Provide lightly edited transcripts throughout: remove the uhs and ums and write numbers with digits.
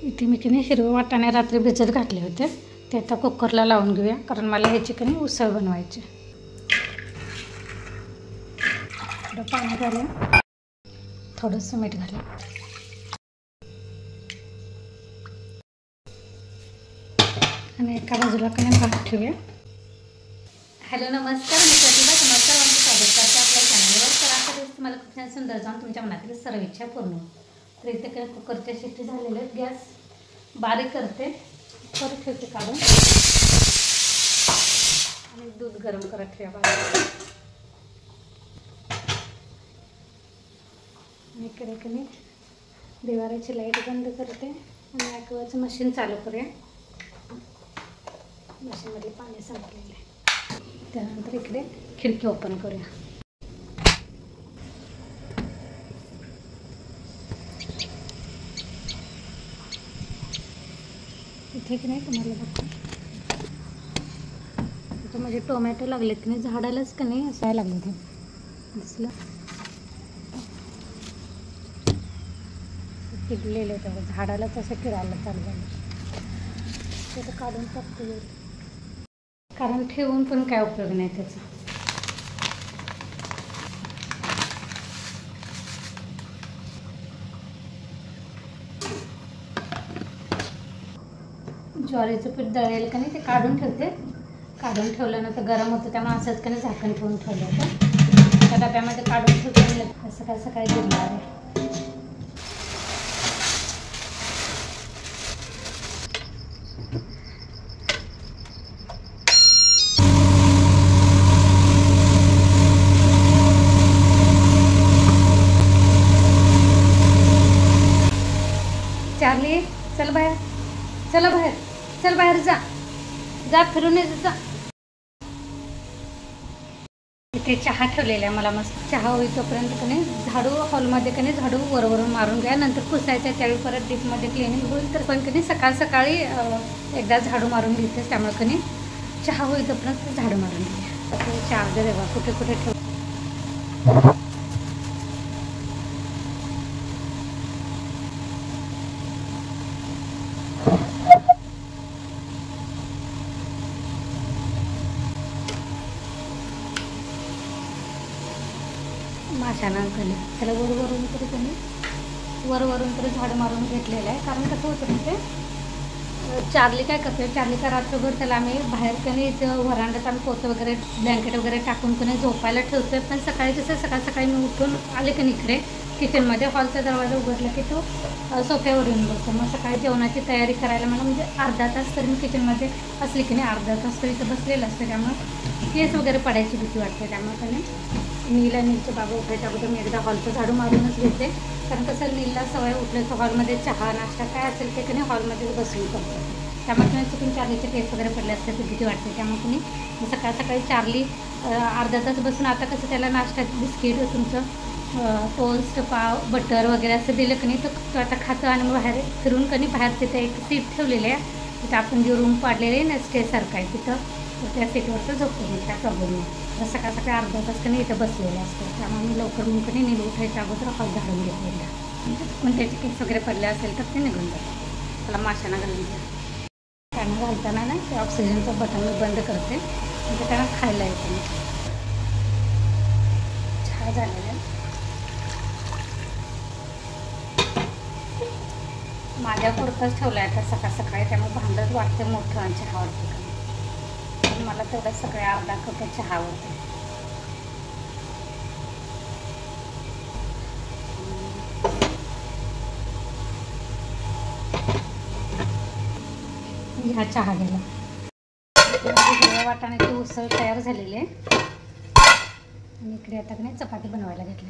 इथे मी की हिरवे वाटाणे रात्री भिजत घातले होते, ते आता कुकरला लावून घेऊया, कारण मला ह्याची की उसळ बनवायची. थोडं पाणी घालूया, थोडंसं मीठ घालूया आणि एका बाजूला की भात ठेवूया. हॅलो नमस्कार, मी प्रतिभा तुम्हाला सर्वांचं स्वागत करते आपल्या चॅनलवर. तर आता दिवस तुम्हाला खूप छान सुंदर जाऊन तुमच्या मनातील सर्व इच्छा पूर्ण. तर इथे काय कुकरच्या शिट्टी झालेल्या आहेत, गॅस बारीक करते, परत ठेवते काढून आणि दूध गरम करत ठेवा बारीक. आणि इकडे की दिवाराची लाईट बंद करते आणि ॲक्वाचं मशीन चालू करूया. मशीनमध्ये पाणी संपलेलं आहे. त्यानंतर इकडे खिडकी ओपन करूया. इथे की नाही तुम्हाला बघतो, इथं म्हणजे टोमॅटो लागलेत की नाही झाडालाच की नाही असायला लागले, ते दिसलं किडलेले तेवढं झाडालाच असं किडायला चालू झालं. ते काढून टाकतो, कारण ठेवून पण काय उपयोग नाही त्याचा. ज्वारीचं पीठ दळेल का नाही ते काढून ठेवते, काढून ठेवल्यानंतर गरम होतं त्यामुळे असंच का नाही झाकण ठेवून ठेवलं होतं. त्या डब्यामध्ये काढून ठेवते, सकाळी सकाळी गिरणार आहे. चार्ली चल बाहेर, चला बाहेर, चल बाहेर जा, जा फिरून ये जा. इथे चहा ठेवलेला आहे, मला मस्त चहा होईल तोपर्यंत की नाही झाडू हॉलमध्ये की नाही झाडू वरवरून मारून घ्या, नंतर पुसायचं त्यावेळी परत डीपमध्ये क्लिनिंग होईल. तर पण की नाही सकाळ सकाळी एकदा झाडू मारून घेते, त्यामुळे की नाही चहा होईल तोपर्यंत झाडू मारून घ्या. चार्जर आहे बा, कुठे कुठे ठेव. माशानं खाली त्याला वरवरून तरी त्यांनी वरवरून तरी झाडं मारून घेतलेलं आहे. कारण कसं होतं ते चार्ली काय करते, चार्ली का रात्रभर त्याला आम्ही बाहेर कधी व्हरांड्यात आम्ही पोतं वगैरे ब्लँकेट वगैरे टाकून कधी झोपायला ठेवतो. पण सकाळी जसं सकाळ सकाळी मी उठून आले की इकडे किचनमध्ये हॉलचा दरवाजा उघडला की तो सोफ्यावर येऊन बसतो. मग सकाळी जेवणाची तयारी करायला मला म्हणजे अर्धा तास तरी मी किचनमध्ये असली की नाही अर्धा तास तरी इथं बसलेलं असतं, त्यामुळं केस वगैरे पडायची भीती वाटते. त्यामुळे त्याने नील आणि नीलचे बाबा उठायच्या अगोदर मी एकदा हॉलचं झाडू मारूनच घेते, कारण कसं नीलला सवय उठल्याचं हॉलमध्ये चहा नाश्ता काय असेल ते की नाही हॉलमध्येच बसून करतो. त्यामुळे तुम्ही चुकून चार्लीचे केस वगैरे पडले असते तर भीती वाटते. त्यामुळे तुम्ही सकाळ सकाळी चार्ली अर्धा तास बसून आता कसं त्याला नाश्ता बिस्किट तुमचं टोस्ट पाव बटर वगैरे असं दिलं की नाही तर आता खातं. आणि मग बाहेर फिरून की नाही बाहेर तिथे एक सीट ठेवलेली आहे, तिथं आपण जे रूम पाडलेले आहे ना स्टेसारखं आहे तिथं, त्या सीटवरचं झोपतो मी, त्या प्रॉब्लेम नाही. तर सकाळ सकाळी अर्धा तास की नाही इथं बसलेलं असतं, त्यामुळे मी लवकर मग की नील उठायच्या अगोदर हॉल झाडून घेतलेला. पण त्याचे केस वगैरे पडले असेल तर ते निघून जातात. त्याला माशांना घालून द्या. त्यांना घालताना ना ते ऑक्सिजनचं बटन मी बंद करते, म्हणजे त्यांना खायला येते. चहा झालेला आहे माझ्या पुरताच ठेवला आहे आता सकाळ सकाळी, त्यामुळे भांडत वाटते मोठं आणि चहावरती. मला तेवढं सगळे अर्धा कप चहा होते. ह्या चहा गेला. वाटाण्याची उसळ तयार झालेली आहे आणि इकडे आता की नाही चपाती बनवायला घेतली.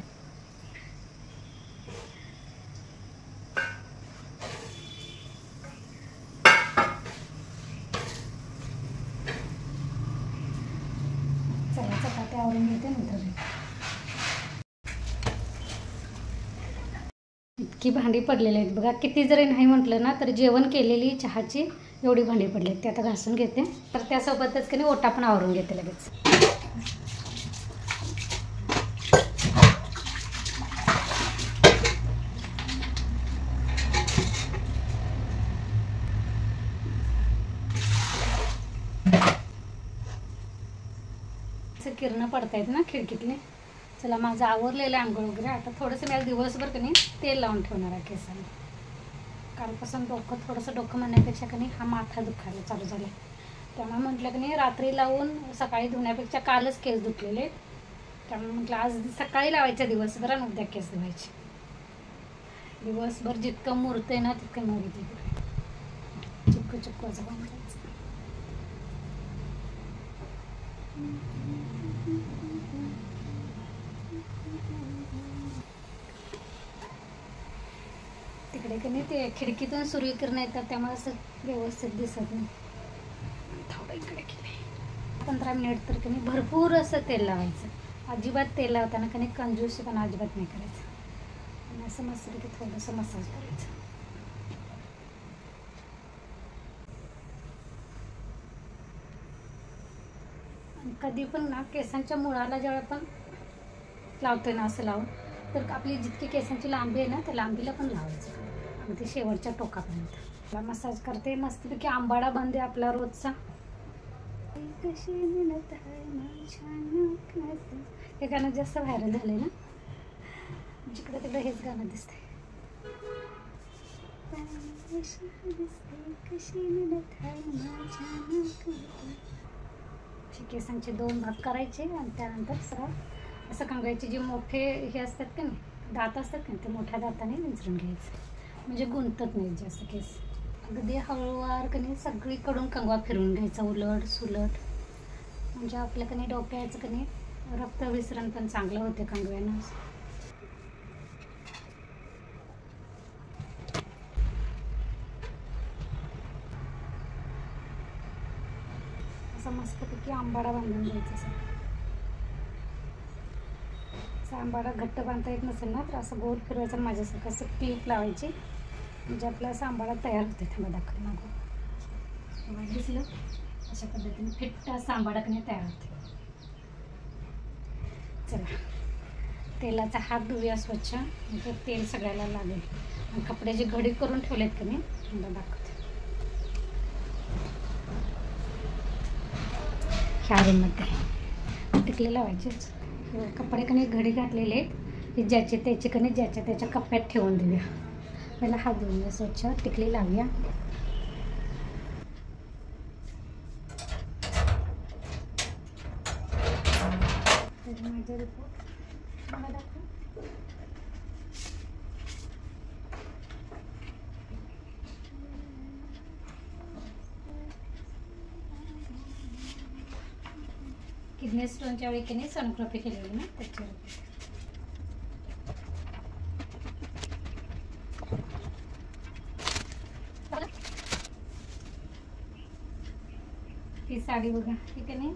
चला चपाती आवरून घेते नंतर. इतकी भांडी पडलेली आहेत बघा, किती जरी नाही म्हटलं ना तर जेवण केलेली चहाची एवढी भांडी पडली आहेत, ते आता घासून घेते. तर त्यासोबतच की नाही ओटा पण आवरून घेते लगेच. किरणं पडतायत ना खिडकीतले. चला माझं आवरलेलं आहे आंघोळ वगैरे. आता थोडंसं मी दिवसभर की नाही तेल लावून ठेवणार आहे केसांना. कालपासून डोकं म्हणण्यापेक्षा की नाही हा माथा दुखायला चालू झाला. त्यामुळे म्हटलं की नाही रात्री लावून सकाळी धुण्यापेक्षा कालच केस धुतलेले. त्यामुळे म्हटलं आज सकाळी लावायच्या दिवसभर आणि उद्या केस धुवायचे. दिवसभर जितकं मुरते ना तितकं मुरते. चिक्कू असं काम करायचं. तिकडे की नाही ते खिडकीतून सूर्यकिरण येतात त्यामुळे असं व्यवस्थित दिसत नाही. थोडं इकडे केले 15 मिनिट तर की नाही भरपूर असं तेल लावायचं. अजिबात तेल लावताना की नाही कंजूसी पण अजिबात नाही करायचं. आणि असं मस्त की थोडंसं मसाज करायचं. आणि कधी पण ना केसांच्या मुळाला जेव्हा आपण लावतोय ना असं लावून तर आपली जितकी केसांची लांबी आहे ना त्या लांबीला पण लावायचं आणि ते शेवटच्या टोकापर्यंत. मला मसाज करते मस्तपैकी. आंबाडा बंद आहे आपला रोजचा. हे गाणं जास्त व्हायरल झाले ना. जिकडे तिकडे हेच गाणं दिसतंय. केसांचे 2 भाग करायचे आणि त्यानंतर सरळ असं कंगव्याचे जे मोठे हे असतात का नाही दात असतात का ते मोठ्या दाताने विंचरून घ्यायचं. म्हणजे गुंतत नाही जास्त केस. अगदी हळूवार कधी सगळीकडून कंगवा फिरून घ्यायचा उलट सुलट. म्हणजे आपल्या कधी डोक्याचं कधी रक्त विसरण पण चांगलं होते कंगव्यानं. असं मस्तपैकी आंबाडा बांधून द्यायचा. असं आंबाडा घट्ट बांधता येत नसेल ना तर असं गोल फिरवायचं. माझ्यासारखं असं क्लिप लावायची म्हणजे आपला असा आंबाडा तयार होते. त्याला दाखल मागून दिसलं अशा पद्धतीने फिट्ट असा आंबाडा कधी तयार होते. चला तेलाचा हात धुऊया स्वच्छ. म्हणजे तेल सगळ्याला लागेल. आणि कपडे जे घडी करून ठेवलेत का नाही मला दाखवते. ह्या रूममध्ये टिकले लावायचेच. कपडे कधी घडी घातलेले आहेत हे ज्याचे त्याचे कधी ज्याच्या त्याच्या कप्प्यात ठेवून देऊया. पहिला हात धुवूया स्वच्छ. टिकली लावूया. माझा रिपोर्ट मला दाखव. किडनी स्टोनच्या वेळी की नाही सोनोग्राफी केलेली ना त्याच्यावर. ही साडी बघा. ही की नाही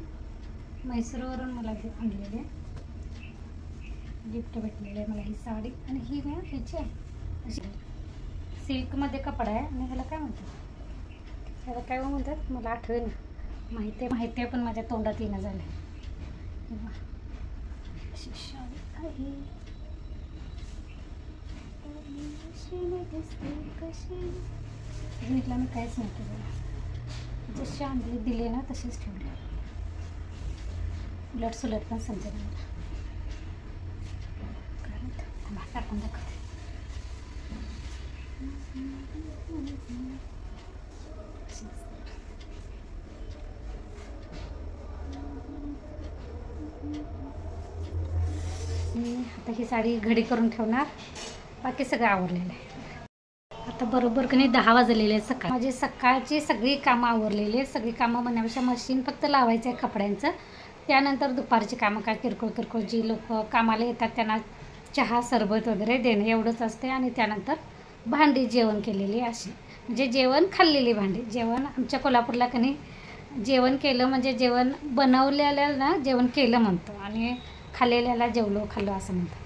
म्हैसूरवरून मला आणलेली आहे. गिफ्ट भेटलेलं आहे मला ही साडी. आणि ही ना ह्याची आहे अशी सिल्कमध्ये कपडा आहे. आणि ह्याला काय म्हणतात ह्याला काय म्हणतात मला आठवे ना. माहिती आहे पण माझ्या तोंडात येणं झालं. अशी साडी आहे. मी काहीच नाही केलं. जशी आणली दिले ना तशीच ठेवली. उलट सुलट पण समजेल मला. टाकून दाखवते. आता ही साडी घडी करून ठेवणार. बाकी सगळं आवरलेलं आहे. आता बरोबर की नाही 10 वाजलेले आहेत सकाळ. माझी सकाळची सगळी कामं आवरलेली आहेत. सगळी कामं म्हणण्यापेक्षा मशीन फक्त लावायचं आहे कपड्यांचं. त्यानंतर दुपारची कामं काय किरकोळ जी लोक कामाला येतात त्यांना चहा सरबत वगैरे देणं एवढंच असते. आणि त्यानंतर भांडी जेवण केलेली अशी म्हणजे जेवण खाल्लेली भांडी. जेवण आमच्या कोल्हापूरला की नाही जेवण केलं म्हणजे जेवण बनवलेल्या ना जेवण केलं म्हणतो आणि खाल्लेल्याला खाल्लो असं म्हणतात.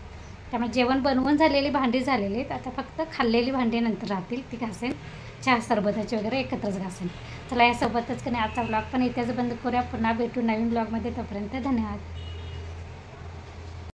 त्यामुळे जेवण बनवून झालेली भांडी झालेली आहेत. आता फक्त खाल्लेली भांडी नंतर राहतील ती घासेन. चहा सरबताची वगैरे एकत्रच घासेन. चला यासोबतच की नाही आजचा ब्लॉग पण इथेच बंद करूया. पुन्हा भेटू नवीन ब्लॉगमध्ये. तोपर्यंत धन्यवाद.